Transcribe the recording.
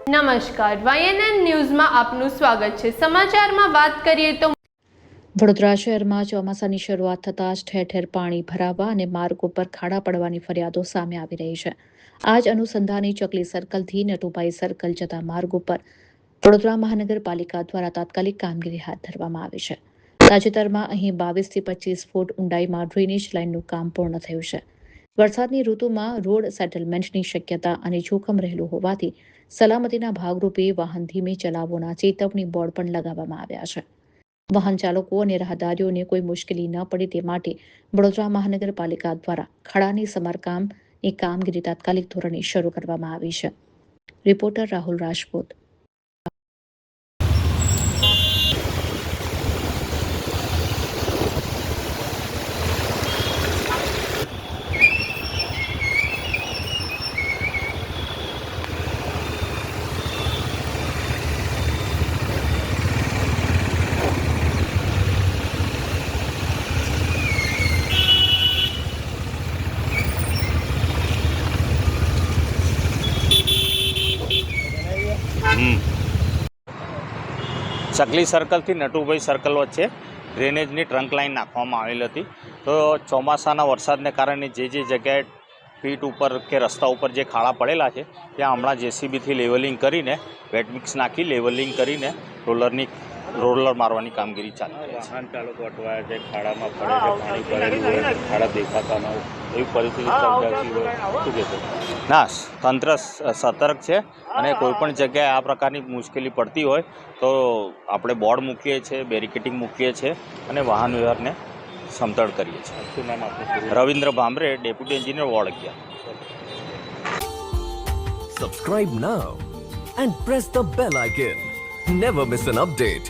નમસ્કાર, YNN ન્યૂઝમાં આપનું સ્વાગત છે। સમાચારમાં વાત કરીએ તો વડોદરા શહેરમાં ચોમાસાની શરૂઆત થતાં જ ઠેર ઠેર પાણી ભરાવા અને માર્ગો પર ખાડા પડવાની ફરિયાદો સામે આવી રહી છે। આ જ અનુસંધાને ચકલી સર્કલથી નટુભાઈ સર્કલ જતા માર્ગ ઉપર વડોદરા મહાનગરપાલિકા દ્વારા તાત્કાલિક કામગીરી હાથ ધરવામાં આવી છે। તાજેતરમાં અહીં 22 થી 25 ફૂટ ઊંડાઈમાં ડ્રેનેજ લાઇનનું કામ પૂર્ણ થયું છે। વરસાદની ઋતુમાં રોડ સેટલમેન્ટની શક્યતા અને જોખમ રહેલું હોવાથી સલામતીના ભાગરૂપે વાહન ધીમે ચલાવવાના ચેતવણી બોર્ડ પણ લગાવવામાં આવ્યા છે। વાહન ચાલકો અને રાહદારીઓને કોઈ મુશ્કેલી ન પડે તે માટે વડોદરા મહાનગરપાલિકા દ્વારા ખાડાની સમારકામની કામગીરી તાત્કાલિક ધોરણે શરૂ કરવામાં આવી છે। રિપોર્ટર રાહુલ રાજપૂત। ચકલી સર્કલથી નટુભાઈ સર્કલ વચ્ચે ડ્રેનેજની ટ્રંક લાઇન નાખવામાં આવેલી હતી। તો ચોમાસાના વરસાદને કારણે જે જગ્યાએ ફીટ ઉપર કે રસ્તા ઉપર જે ખાડા પડેલા છે ત્યાં હમણાં JCBથી લેવલિંગ કરીને વેટ મિક્સ નાખી લેવલિંગ કરીને રોલર મારવાની કામગીરી ચાલુ છે। વાહન ચાલકો અટવાયા છે, ખાડામાં પડે છે, પાણી ભરેલું હોય, ખાડા દેખાતા ન હોય, એવી પરિસ્થિતિ સર્જાતી હોય, શું કહેશો? ના, તંત્ર સતર્ક છે અને કોઈપણ જગ્યાએ આ પ્રકારની મુશ્કેલી પડતી હોય તો આપણે બોર્ડ મૂકીએ છીએ, બેરિકેડિંગ મૂકીએ છીએ અને વાહન વ્યવહારને સમતળ કરીએ છીએ। શું નામ આપનું? Ravindra Bhamre, deputy engineer, ward 11। Subscribe now and press the bell icon. Never miss an update.